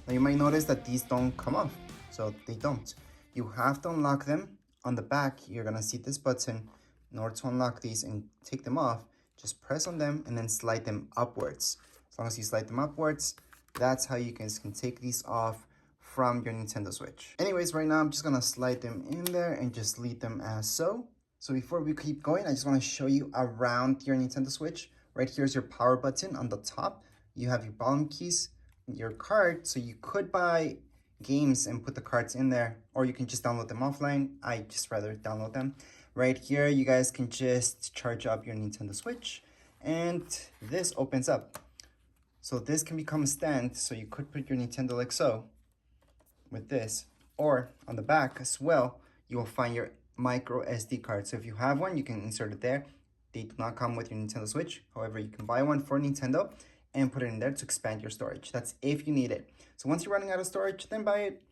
Now you might notice that these don't come off, so they don't. You have to unlock them. On the back, you're gonna see this button. In order to unlock these and take them off, just press on them and then slide them upwards. As long as you slide them upwards, that's how you guys can take these off from your Nintendo Switch. Anyways, right now I'm just gonna slide them in there and just leave them as so. So before we keep going, I just wanna show you around your Nintendo Switch. Right here's your power button on the top. You have your volume keys, your card, so you could buy games and put the cards in there, or you can just download them offline. I just rather download them. Right here, you guys can just charge up your Nintendo Switch, and this opens up. So this can become a stand, so you could put your Nintendo like so, with this, or on the back as well, you will find your micro SD card. So if you have one, you can insert it there. They do not come with your Nintendo Switch. However, you can buy one for Nintendo and put it in there to expand your storage. That's if you need it. So once you're running out of storage, then buy it,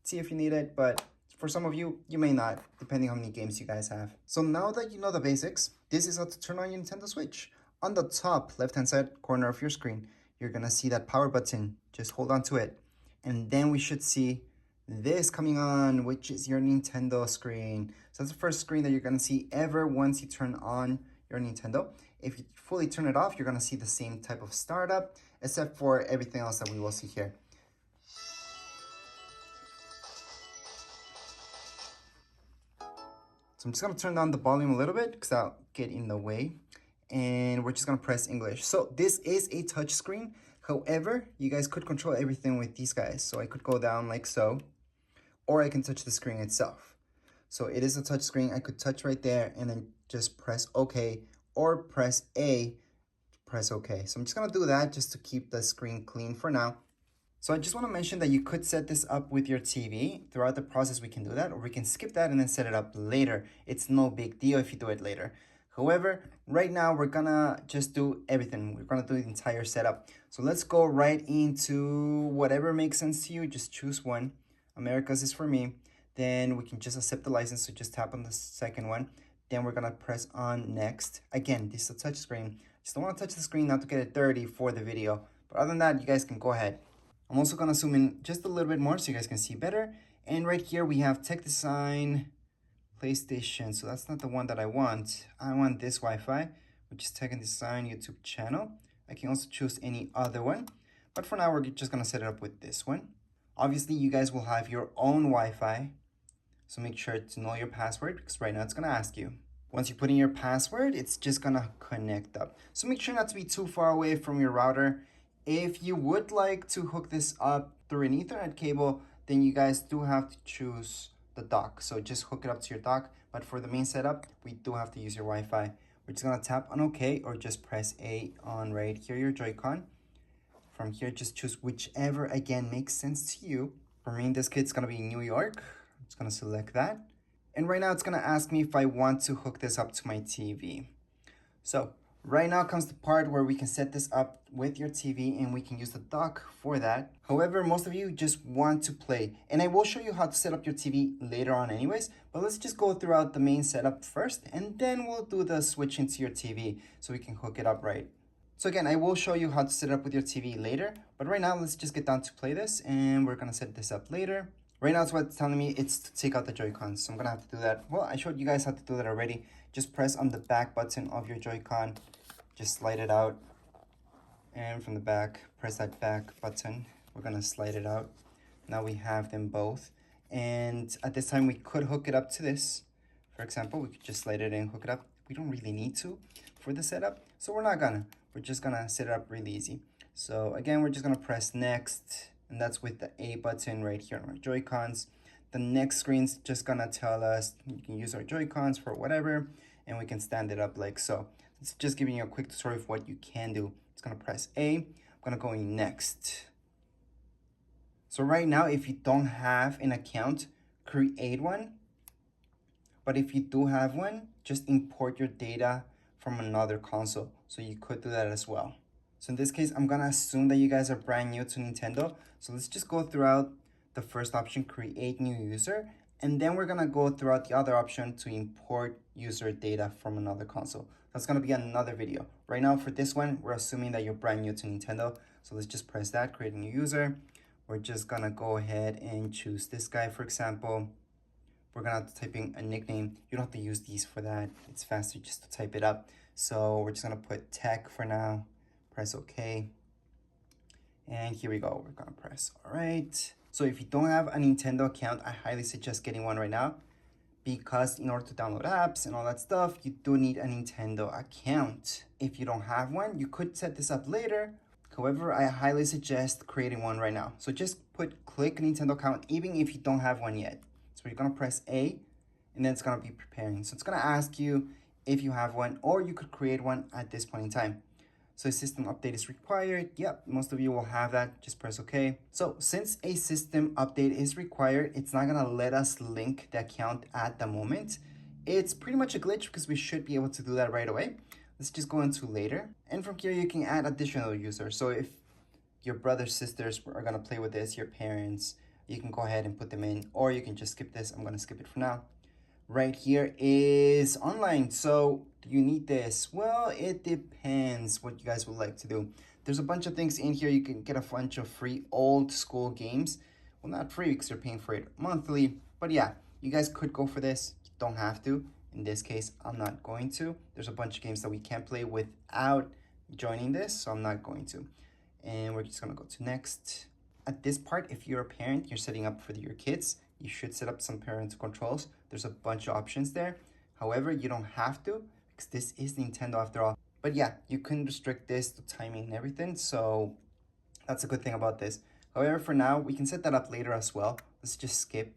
see if you need it. But for some of you, you may not, depending on how many games you guys have. So now that you know the basics, this is how to turn on your Nintendo Switch. On the top left-hand side corner of your screen, you're gonna see that power button. Just hold on to it. And then we should see this coming on, which is your Nintendo screen. So that's the first screen that you're gonna see ever once you turn on your Nintendo. If you fully turn it off, you're gonna see the same type of startup, except for everything else that we will see here. So I'm just gonna turn down the volume a little bit because I'll get in the way. And we're just gonna press English. So this is a touch screen. However, you guys could control everything with these guys. So I could go down like so, or I can touch the screen itself. So it is a touch screen. I could touch right there and then just press OK, or press A, press OK. So I'm just gonna do that just to keep the screen clean for now. So I just wanna mention that you could set this up with your TV. Throughout the process, we can do that, or we can skip that and then set it up later. It's no big deal if you do it later. However, right now we're gonna just do everything. We're gonna do the entire setup. So let's go right into whatever makes sense to you. Just choose one. America's is for me. Then we can just accept the license. So just tap on the second one. Then we're gonna press on next. Again, this is a touch screen. Just don't wanna touch the screen not to get it dirty for the video. But other than that, you guys can go ahead. I'm also gonna zoom in just a little bit more so you guys can see better. And right here we have tech design, PlayStation. So that's not the one that I want. I want this Wi-Fi, which is Tech and Design YouTube channel. I can also choose any other one, but for now we're just gonna set it up with this one. Obviously, you guys will have your own Wi-Fi, so make sure to know your password because right now it's gonna ask you. Once you put in your password, it's just gonna connect up. So make sure not to be too far away from your router. If you would like to hook this up through an Ethernet cable, then you guys do have to choose the dock. So just hook it up to your dock. But for the main setup, we do have to use your Wi-Fi. We're just gonna tap on OK, or just press A on right here, your Joy-Con. From here, just choose whichever, again, makes sense to you. For me, in this case, it's gonna be New York. I'm just gonna select that. And right now, it's gonna ask me if I want to hook this up to my TV. So right now comes the part where we can set this up with your TV and we can use the dock for that. However, most of you just want to play. And I will show you how to set up your TV later on anyways, but let's just go throughout the main setup first and then we'll do the switch into your TV so we can hook it up right. So again, I will show you how to set it up with your TV later, but right now let's just get down to play this and we're gonna set this up later. Right now it's what's telling me it's to take out the Joy-Cons, so I'm gonna have to do that. Well, I showed you guys how to do that already. Just press on the back button of your Joy-Con, just slide it out, and from the back, press that back button. We're gonna slide it out. Now we have them both, and at this time we could hook it up to this. For example, we could just slide it in, hook it up. We don't really need to for the setup, so we're not gonna. We're just gonna set it up really easy. So again, we're just gonna press next, and that's with the A button right here on our Joy-Cons. The next screen's just gonna tell us you can use our Joy-Cons for whatever, and we can stand it up like so. It's just giving you a quick tutorial of what you can do. It's gonna press A. I'm gonna go in next. So right now, if you don't have an account, create one. But if you do have one, just import your data from another console. So you could do that as well. So in this case, I'm gonna assume that you guys are brand new to Nintendo. So let's just go throughout the first option, create new user. And then we're gonna go throughout the other option to import user data from another console. That's gonna be another video. Right now for this one, we're assuming that you're brand new to Nintendo. So let's just press that, create a new user. we're just gonna go ahead and choose this guy, for example. We're gonna have to type in a nickname. You don't have to use these for that. It's faster just to type it up. So we're just gonna put tech for now, press OK. And here we go, we're gonna press all right. So if you don't have a Nintendo account, I highly suggest getting one right now, because in order to download apps and all that stuff, you do need a Nintendo account. If you don't have one, you could set this up later. However, I highly suggest creating one right now. So just click Nintendo account, even if you don't have one yet. So you're gonna press A, and then it's gonna be preparing. So it's gonna ask you if you have one, or you could create one at this point in time. So a system update is required. Yep, most of you will have that. Just press OK. So since a system update is required, it's not gonna let us link the account at the moment. It's pretty much a glitch because we should be able to do that right away. Let's just go into later. And from here, you can add additional users. So if your brothers, sisters are gonna play with this, your parents, you can go ahead and put them in, or you can just skip this. I'm gonna skip it for now. Right here is online. So do you need this? Well, it depends what you guys would like to do. There's a bunch of things in here. You can get a bunch of free old school games. Well, not free because you're paying for it monthly, but yeah, you guys could go for this. You don't have to. In this case, I'm not going to. There's a bunch of games that we can't play without joining this, so I'm not going to. And we're just gonna go to next. At this part, if you're a parent, you're setting up for your kids, you should set up some parental controls. There's a bunch of options there. However, you don't have to, because this is Nintendo after all. But yeah, you can restrict this to timing and everything, so that's a good thing about this. However, for now, we can set that up later as well. Let's just skip.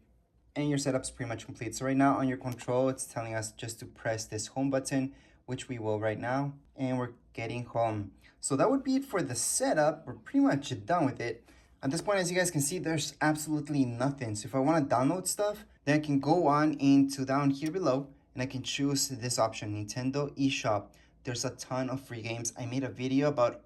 And your setup's pretty much complete. So right now on your control, it's telling us just to press this home button, which we will right now. And we're getting home. So that would be it for the setup. We're pretty much done with it. At this point, as you guys can see, there's absolutely nothing. So if I want to download stuff, then I can go on into down here below, and I can choose this option, Nintendo eShop. There's a ton of free games. I made a video about,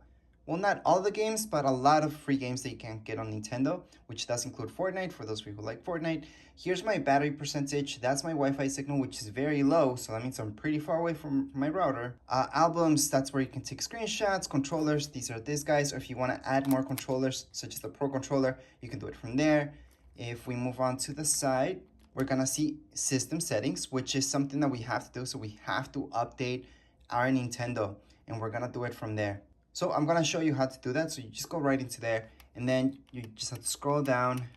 well, not all the games, but a lot of free games that you can get on Nintendo, which does include Fortnite, for those of you who like Fortnite. Here's my battery percentage. That's my Wi-Fi signal, which is very low, so that means I'm pretty far away from my router. Albums, that's where you can take screenshots. Controllers, these are these guys. Or if you want to add more controllers, such as the Pro Controller, you can do it from there. If we move on to the side, we're gonna see system settings, which is something that we have to do. So we have to update our Nintendo, and we're gonna do it from there. So I'm gonna show you how to do that. So you just go right into there, and then you just have to scroll down,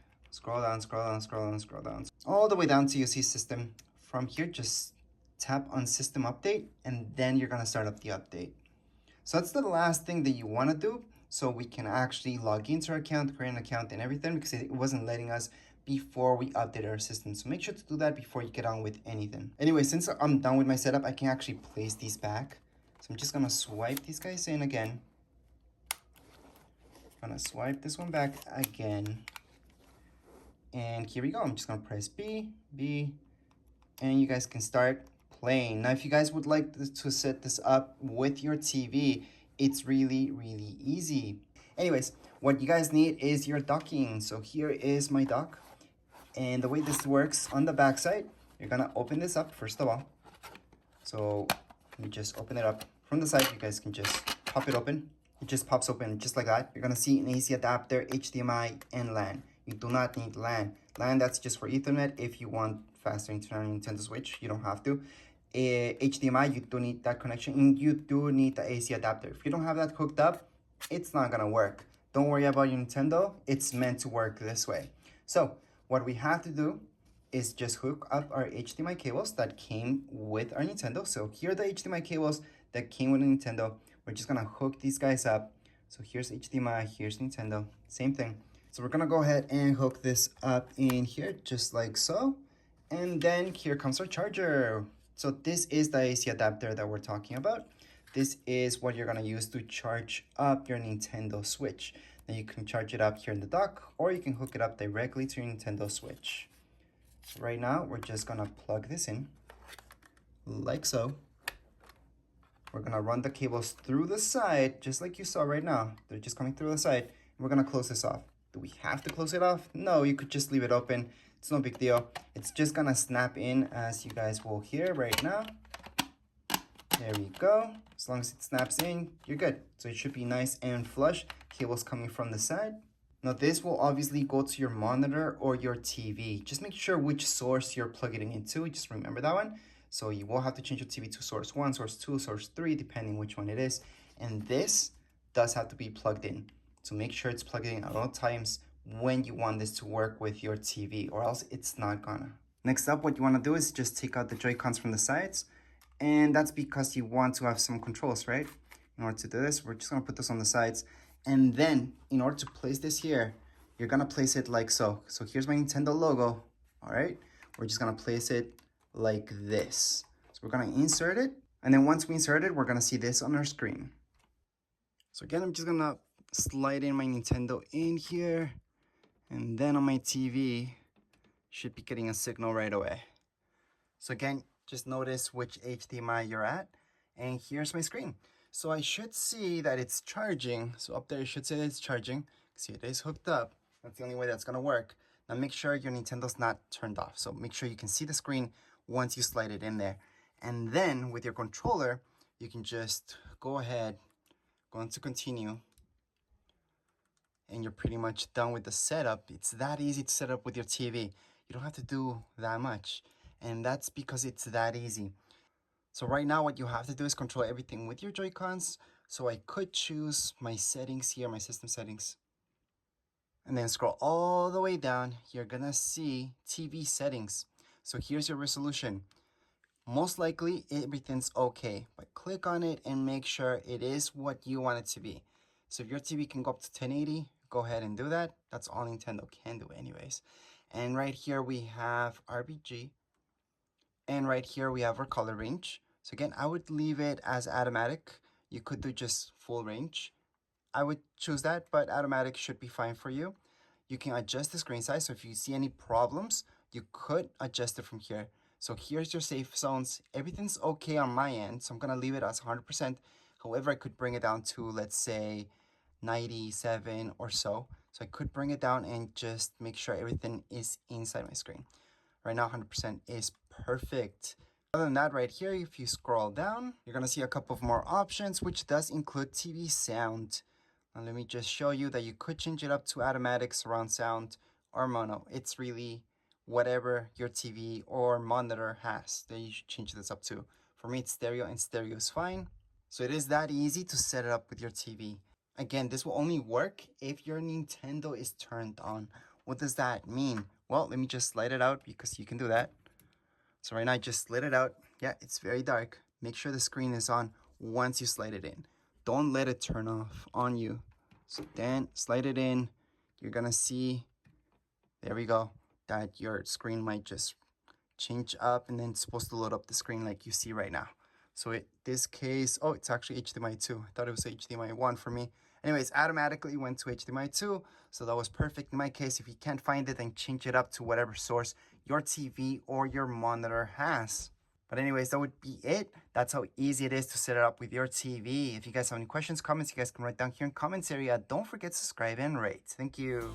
all the way down to you see system. From here, just tap on system update, and then you're gonna start up the update. So that's the last thing that you wanna do, so we can actually log into our account, create an account and everything, because it wasn't letting us before we update our system. So make sure to do that before you get on with anything. Anyway, since I'm done with my setup, I can actually place these back. So I'm just gonna swipe these guys in again. Gonna swipe this one back again. And here we go. I'm just gonna press B, and you guys can start playing. Now, if you guys would like to set this up with your TV, it's really, really easy. Anyways, what you guys need is your docking. So here is my dock. And the way this works on the back side, you're gonna open this up first of all. So you just open it up from the side. You guys can just pop it open. It just pops open just like that. You're gonna see an AC adapter, HDMI, and LAN. You do not need LAN. LAN, that's just for Ethernet. If you want faster internet on Nintendo Switch, you don't have to. HDMI, you do need that connection, and you do need the AC adapter. If you don't have that hooked up, it's not gonna work. Don't worry about your Nintendo. It's meant to work this way. So what we have to do is just hook up our HDMI cables that came with our Nintendo. So here are the HDMI cables that came with the Nintendo. We're just gonna hook these guys up. So here's HDMI, here's Nintendo, same thing. So we're gonna go ahead and hook this up in here, just like so. And then here comes our charger. So this is the AC adapter that we're talking about. This is what you're gonna use to charge up your Nintendo Switch. Then you can charge it up here in the dock, or you can hook it up directly to your Nintendo Switch. So right now, we're just gonna plug this in, like so. We're gonna run the cables through the side, just like you saw right now. They're just coming through the side. And we're gonna close this off. Do we have to close it off? No, you could just leave it open. It's no big deal. It's just gonna snap in, as you guys will hear right now. There we go. As long as it snaps in, you're good. So it should be nice and flush. Cables coming from the side. Now this will obviously go to your monitor or your TV. Just make sure which source you're plugging it into. Just remember that one. So you will have to change your TV to source 1, source 2, source 3, depending which one it is. And this does have to be plugged in. So make sure it's plugged in at all times when you want this to work with your TV, or else it's not gonna. Next up, what you want to do is just take out the Joy-Cons from the sides. And that's because you want to have some controls, right? In order to do this, we're just gonna put this on the sides. And then in order to place this here, you're gonna place it like so. So here's my Nintendo logo, all right? We're just gonna place it like this. So we're gonna insert it. And then once we insert it, we're gonna see this on our screen. So again, I'm just gonna slide in my Nintendo in here. And then on my TV, should be getting a signal right away. So again, just notice which HDMI you're at. And here's my screen. So I should see that it's charging. So up there, it should say that it's charging. See, it is hooked up. That's the only way that's gonna work. Now make sure your Nintendo's not turned off. So make sure you can see the screen once you slide it in there. And then with your controller, you can just go ahead, go into continue, and you're pretty much done with the setup. It's that easy to set up with your TV. You don't have to do that much. And that's because it's that easy. So right now what you have to do is control everything with your Joy-Cons. So I could choose my settings here, my system settings. And then scroll all the way down. You're gonna see TV settings. So here's your resolution. Most likely everything's okay, but click on it and make sure it is what you want it to be. So if your TV can go up to 1080, go ahead and do that. That's all Nintendo can do anyways. And right here we have RGB. And right here we have our color range. So again, I would leave it as automatic. You could do just full range. I would choose that, but automatic should be fine for you. You can adjust the screen size. So if you see any problems, you could adjust it from here. So here's your safe zones. Everything's okay on my end. So I'm gonna leave it as 100%. However, I could bring it down to, let's say, 97 or so. So I could bring it down and just make sure everything is inside my screen. Right now, 100% is perfect. Other than that, right here, if you scroll down, you're gonna see a couple of more options, which does include TV sound. Now let me just show you that you could change it up to automatic, surround sound, or mono. It's really whatever your TV or monitor has that you should change this up to. For me, it's stereo, and stereo is fine. So it is that easy to set it up with your TV. Again, this will only work if your Nintendo is turned on. What does that mean? Well, let me just slide it out because you can do that. So right now I just slid it out. Yeah, it's very dark. Make sure the screen is on once you slide it in. Don't let it turn off on you. So then slide it in. You're gonna see, there we go, that your screen might just change up and then it's supposed to load up the screen like you see right now. So in this case, oh, it's actually HDMI 2. I thought it was HDMI 1 for me. Anyways, automatically went to HDMI 2, so that was perfect in my case. If you can't find it, then change it up to whatever source your TV or your monitor has. But anyways, that would be it. That's how easy it is to set it up with your TV. If you guys have any questions, comments, you guys can write down here in comments area. Don't forget to subscribe and rate. Thank you.